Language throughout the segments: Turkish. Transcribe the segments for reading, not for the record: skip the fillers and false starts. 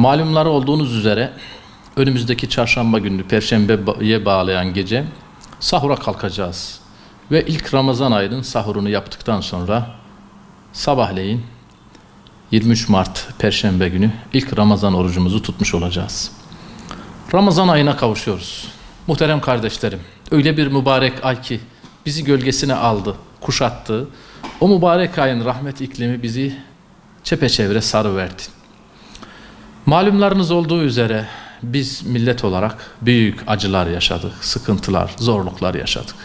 Malumları olduğunuz üzere önümüzdeki çarşamba günü Perşembe'ye bağlayan gece sahura kalkacağız. Ve ilk Ramazan ayının sahurunu yaptıktan sonra sabahleyin 23 Mart Perşembe günü ilk Ramazan orucumuzu tutmuş olacağız. Ramazan ayına kavuşuyoruz. Muhterem kardeşlerim, öyle bir mübarek ay ki bizi gölgesine aldı, kuşattı. O mübarek ayın rahmet iklimi bizi çepeçevre sarıverdi. Malumlarınız olduğu üzere biz millet olarak büyük acılar yaşadık, sıkıntılar, zorluklar yaşadık.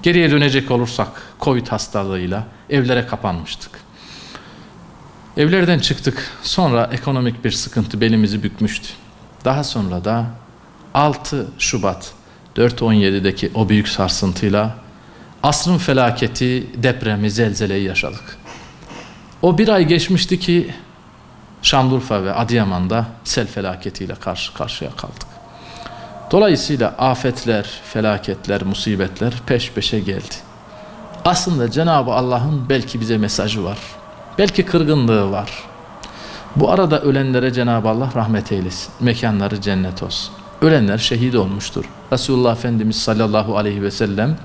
Geriye dönecek olursak Covid hastalığıyla evlere kapanmıştık. Evlerden çıktık, sonra ekonomik bir sıkıntı belimizi bükmüştü. Daha sonra da 6 Şubat 4.17'deki o büyük sarsıntıyla asrın felaketi, depremi, zelzeleyi yaşadık. O bir ay geçmişti ki Şanlıurfa ve Adıyaman'da sel felaketiyle karşı karşıya kaldık. Dolayısıyla afetler, felaketler, musibetler peş peşe geldi. Aslında Cenab-ı Allah'ın belki bize mesajı var. Belki kırgınlığı var. Bu arada ölenlere Cenab-ı Allah rahmet eylesin. Mekanları cennet olsun. Ölenler şehit olmuştur. Resulullah Efendimiz sallallahu aleyhi ve sellem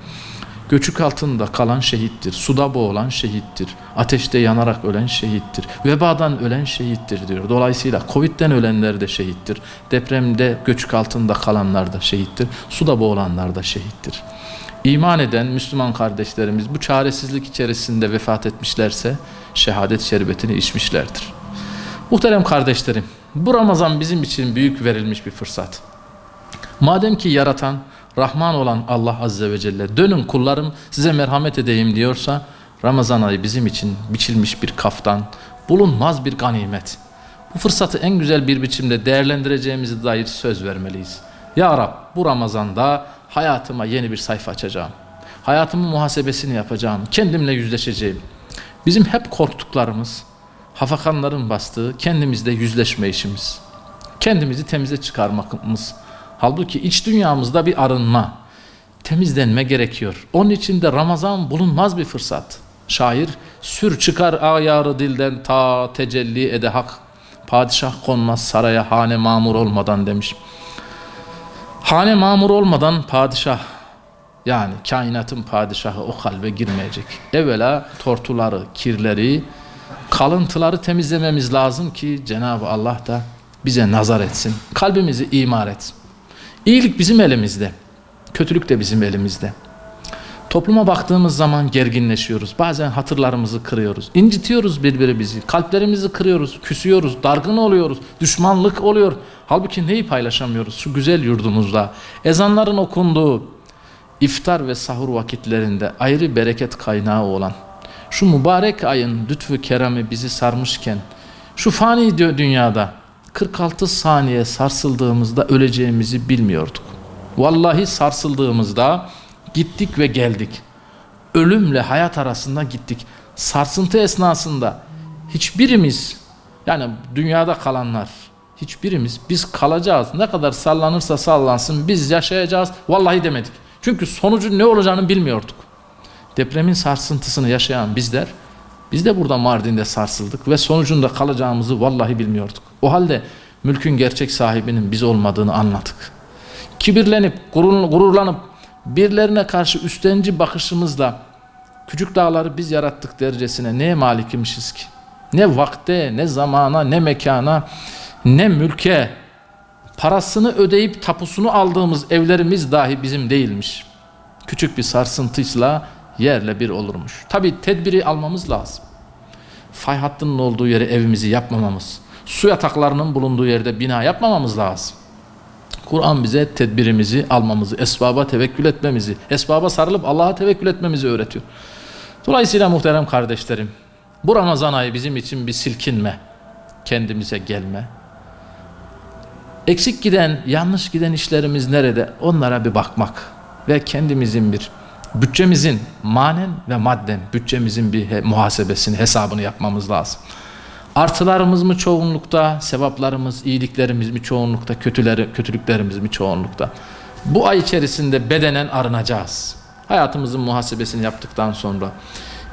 göçük altında kalan şehittir. Suda boğulan şehittir. Ateşte yanarak ölen şehittir. Vebadan ölen şehittir diyor. Dolayısıyla Covid'den ölenler de şehittir. Depremde göçük altında kalanlar da şehittir. Suda boğulanlar da şehittir. İman eden Müslüman kardeşlerimiz bu çaresizlik içerisinde vefat etmişlerse şehadet şerbetini içmişlerdir. Muhterem kardeşlerim, bu Ramazan bizim için büyük verilmiş bir fırsat. Madem ki yaratan, Rahman olan Allah Azze ve Celle dönün kullarım size merhamet edeyim diyorsa Ramazan ayı bizim için biçilmiş bir kaftan, bulunmaz bir ganimet. Bu fırsatı en güzel bir biçimde değerlendireceğimize dair söz vermeliyiz. Ya Rab, bu Ramazan'da hayatıma yeni bir sayfa açacağım. Hayatımın muhasebesini yapacağım. Kendimle yüzleşeceğim. Bizim hep korktuklarımız, hafakanların bastığı kendimizle yüzleşme işimiz. Kendimizi temize çıkarmamız. Halbuki iç dünyamızda bir arınma, temizlenme gerekiyor. Onun için de Ramazan bulunmaz bir fırsat. Şair, sür çıkar ayarı dilden ta tecelli ede hak. Padişah konmaz saraya hane mamur olmadan demiş. Hane mamur olmadan padişah, yani kainatın padişahı o kalbe girmeyecek. Evvela tortuları, kirleri, kalıntıları temizlememiz lazım ki Cenab-ı Allah da bize nazar etsin. Kalbimizi imar etsin. İyilik bizim elimizde. Kötülük de bizim elimizde. Topluma baktığımız zaman gerginleşiyoruz. Bazen hatırlarımızı kırıyoruz. İncitiyoruz birbirimizi. Kalplerimizi kırıyoruz. Küsüyoruz. Dargın oluyoruz. Düşmanlık oluyor. Halbuki neyi paylaşamıyoruz? Şu güzel yurdumuzda ezanların okunduğu iftar ve sahur vakitlerinde ayrı bereket kaynağı olan şu mübarek ayın lütfu keremi bizi sarmışken şu fani dünyada 46 saniye sarsıldığımızda öleceğimizi bilmiyorduk. Vallahi sarsıldığımızda gittik ve geldik. Ölümle hayat arasında gittik. Sarsıntı esnasında hiçbirimiz, yani dünyada kalanlar, hiçbirimiz biz kalacağız. Ne kadar sallanırsa sallansın biz yaşayacağız. Vallahi demedik. Çünkü sonucun ne olacağını bilmiyorduk. Depremin sarsıntısını yaşayan bizler, biz de burada Mardin'de sarsıldık ve sonucunda kalacağımızı vallahi bilmiyorduk. O halde mülkün gerçek sahibinin biz olmadığını anladık. Kibirlenip, gururlanıp, birilerine karşı üstenci bakışımızla küçük dağları biz yarattık dercesine neye malikmişiz ki? Ne vakte, ne zamana, ne mekana, ne mülke, parasını ödeyip tapusunu aldığımız evlerimiz dahi bizim değilmiş. Küçük bir sarsıntıyla yerle bir olurmuş. Tabii tedbiri almamız lazım. Fay hattının olduğu yere evimizi yapmamamız, su yataklarının bulunduğu yerde bina yapmamamız lazım. Kur'an bize tedbirimizi almamızı, esbaba tevekkül etmemizi, esbaba sarılıp Allah'a tevekkül etmemizi öğretiyor. Dolayısıyla muhterem kardeşlerim, bu Ramazan ayı bizim için bir silkinme, kendimize gelme. Eksik giden, yanlış giden işlerimiz nerede? Onlara bir bakmak ve kendimizin bir bütçemizin manen ve madden bütçemizin bir muhasebesini, hesabını yapmamız lazım. Artılarımız mı çoğunlukta, sevaplarımız, iyiliklerimiz mi çoğunlukta, kötülüklerimiz mi çoğunlukta? Bu ay içerisinde bedenen arınacağız. Hayatımızın muhasebesini yaptıktan sonra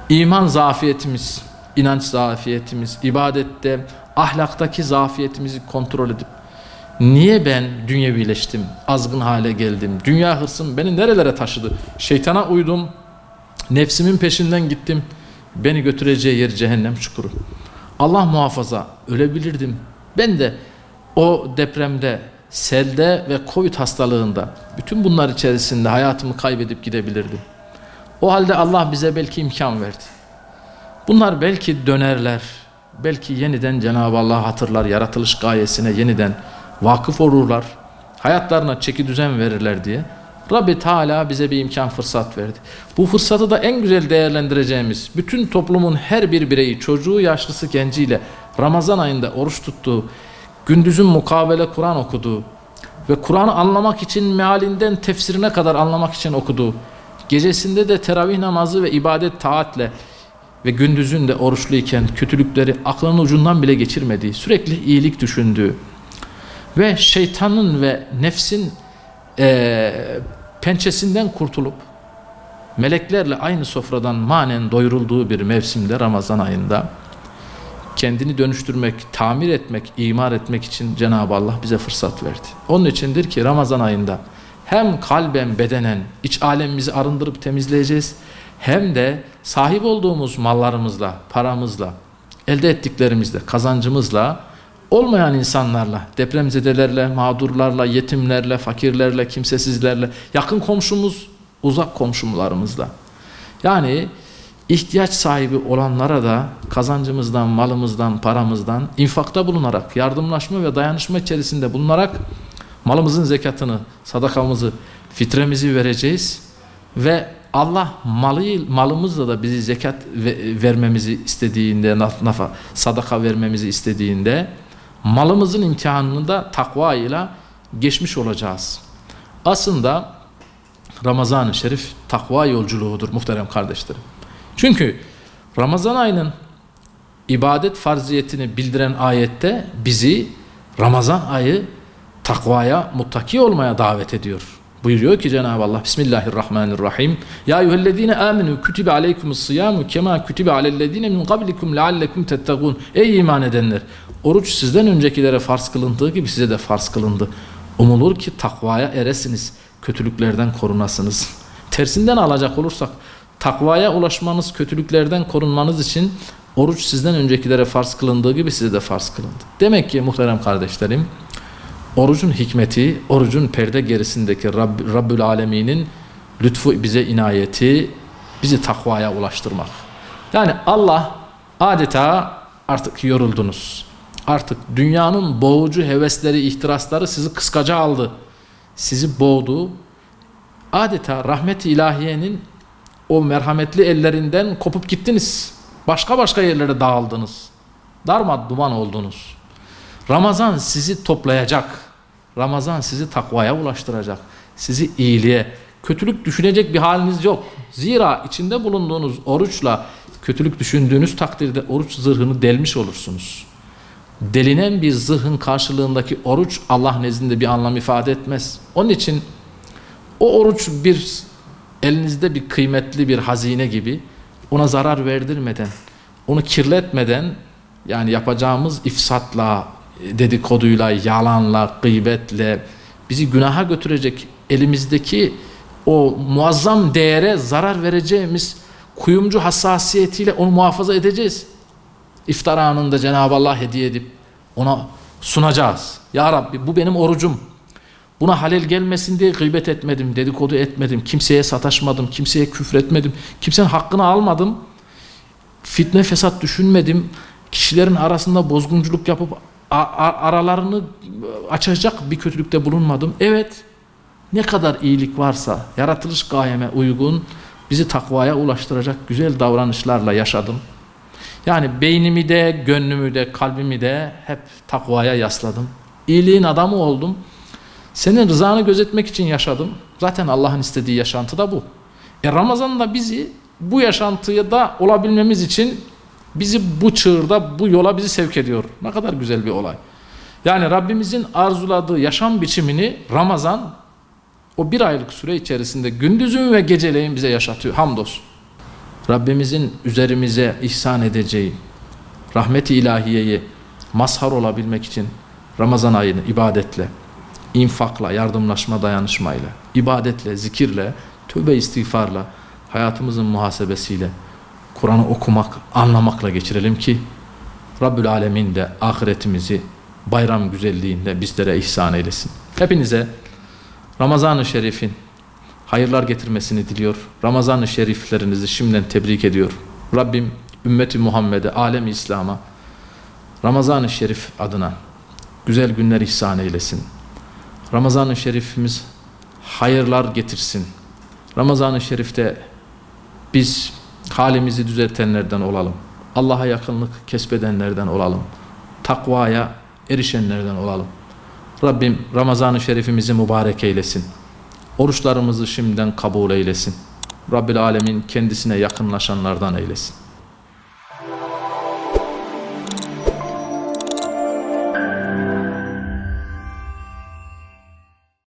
iman zafiyetimiz, inanç zafiyetimiz, ibadette ahlaktaki zafiyetimizi kontrol edip niye ben dünyevileştim, azgın hale geldim, dünya hırsım beni nerelere taşıdı, şeytana uydum, nefsimin peşinden gittim, beni götüreceği yer cehennem çukuru. Allah muhafaza ölebilirdim. Ben de o depremde, selde ve Covid hastalığında bütün bunlar içerisinde hayatımı kaybedip gidebilirdim. O halde Allah bize belki imkan verdi. Bunlar belki dönerler, belki yeniden Cenab-ı Allah'ı hatırlar, yaratılış gayesine yeniden vakıf olurlar, hayatlarına çeki düzen verirler diye Rabbi Teala bize bir imkan, fırsat verdi. Bu fırsatı da en güzel değerlendireceğimiz, bütün toplumun her bir bireyi, çocuğu, yaşlısı, genciyle Ramazan ayında oruç tuttuğu, gündüzün mukabele Kur'an okuduğu ve Kur'an'ı anlamak için mealinden tefsirine kadar anlamak için okuduğu, gecesinde de teravih namazı ve ibadet taatle ve gündüzün de oruçluyken kötülükleri aklının ucundan bile geçirmediği, sürekli iyilik düşündüğü ve şeytanın ve nefsin pençesinden kurtulup meleklerle aynı sofradan manen doyurulduğu bir mevsimde, Ramazan ayında kendini dönüştürmek, tamir etmek, imar etmek için Cenab-ı Allah bize fırsat verdi. Onun içindir ki Ramazan ayında hem kalben, bedenen iç alemimizi arındırıp temizleyeceğiz, hem de sahip olduğumuz mallarımızla, paramızla, elde ettiklerimizle, kazancımızla, olmayan insanlarla, depremzedelerle, mağdurlarla, yetimlerle, fakirlerle, kimsesizlerle, yakın komşumuz, uzak komşularımızla, yani ihtiyaç sahibi olanlara da kazancımızdan, malımızdan, paramızdan infakta bulunarak, yardımlaşma ve dayanışma içerisinde bulunarak malımızın zekatını, sadakamızı, fitremizi vereceğiz ve Allah malımızla da bizi zekat vermemizi istediğinde, sadaka vermemizi istediğinde malımızın imtihanını da takva ile geçmiş olacağız. Aslında Ramazan-ı Şerif takva yolculuğudur muhterem kardeşlerim. Çünkü Ramazan ayının ibadet farziyetini bildiren ayette bizi Ramazan ayı takvaya, muttaki olmaya davet ediyor. Buyuruyor ki Cenab-ı Allah Bismillahirrahmanirrahim. Ya eyyühellezine amenu kutibe aleykumus-siyamu kema kutibe alellezine min qablikum leallekum tettegûn. Ey iman edenler! Oruç sizden öncekilere farz kılındığı gibi size de farz kılındı. Umulur ki takvaya eresiniz, kötülüklerden korunasınız. Tersinden alacak olursak, takvaya ulaşmanız, kötülüklerden korunmanız için oruç sizden öncekilere farz kılındığı gibi size de farz kılındı. Demek ki muhterem kardeşlerim, orucun hikmeti, orucun perde gerisindeki Rabbül Alemin'in lütfu, bize inayeti, bizi takvaya ulaştırmak. Yani Allah adeta artık yoruldunuz. Artık dünyanın boğucu hevesleri, ihtirasları sizi kıskaca aldı. Sizi boğdu. Adeta rahmet-i ilahiyenin o merhametli ellerinden kopup gittiniz. Başka yerlere dağıldınız. Darmadağın oldunuz. Ramazan sizi toplayacak. Ramazan sizi takvaya ulaştıracak. Sizi iyiliğe, kötülük düşünecek bir haliniz yok. Zira içinde bulunduğunuz oruçla kötülük düşündüğünüz takdirde oruç zırhını delmiş olursunuz. Delinen bir zırhın karşılığındaki oruç Allah nezdinde bir anlam ifade etmez. Onun için o oruç bir elinizde bir kıymetli bir hazine gibi, ona zarar verdirmeden, onu kirletmeden, yani yapacağımız ifsatla, dedikoduyla, yalanla, gıybetle bizi günaha götürecek elimizdeki o muazzam değere zarar vereceğimiz kuyumcu hassasiyetiyle onu muhafaza edeceğiz. İftar anında Cenab-ı Allah hediye edip ona sunacağız. Ya Rabbi, bu benim orucum. Buna halel gelmesin diye gıybet etmedim, dedikodu etmedim, kimseye sataşmadım, kimseye küfretmedim, kimsenin hakkını almadım, fitne fesat düşünmedim, kişilerin arasında bozgunculuk yapıp aralarını açacak bir kötülükte bulunmadım. Evet, ne kadar iyilik varsa yaratılış gayeme uygun bizi takvaya ulaştıracak güzel davranışlarla yaşadım. Yani beynimi de, gönlümü de, kalbimi de hep takvaya yasladım. İyiliğin adamı oldum. Senin rızanı gözetmek için yaşadım. Zaten Allah'ın istediği yaşantı da bu. Ramazan'da bizi bu yaşantıya da olabilmemiz için bizi bu çığırda, bu yola bizi sevk ediyor. Ne kadar güzel bir olay. Yani Rabbimizin arzuladığı yaşam biçimini Ramazan o bir aylık süre içerisinde gündüzün ve geceleyin bize yaşatıyor. Hamdolsun. Rabbimizin üzerimize ihsan edeceği rahmet-i ilahiyeyi mazhar olabilmek için Ramazan ayını ibadetle, infakla, yardımlaşma, dayanışmayla, ibadetle, zikirle, tövbe istiğfarla, hayatımızın muhasebesiyle, Kur'an'ı okumak, anlamakla geçirelim ki Rabbül Alemin de ahiretimizi bayram güzelliğinde bizlere ihsan eylesin. Hepinize Ramazan-ı Şerif'in hayırlar getirmesini diliyor. Ramazan-ı Şeriflerinizi şimdiden tebrik ediyor. Rabbim ümmeti Muhammed'e, alem-i İslam'a Ramazan-ı Şerif adına güzel günler ihsan eylesin. Ramazan-ı Şerifimiz hayırlar getirsin. Ramazan-ı Şerif'te biz halimizi düzeltenlerden olalım. Allah'a yakınlık kesbedenlerden olalım. Takvaya erişenlerden olalım. Rabbim Ramazan-ı Şerifimizi mübarek eylesin. Oruçlarımızı şimdiden kabul eylesin. Rabbil Alemin kendisine yakınlaşanlardan eylesin.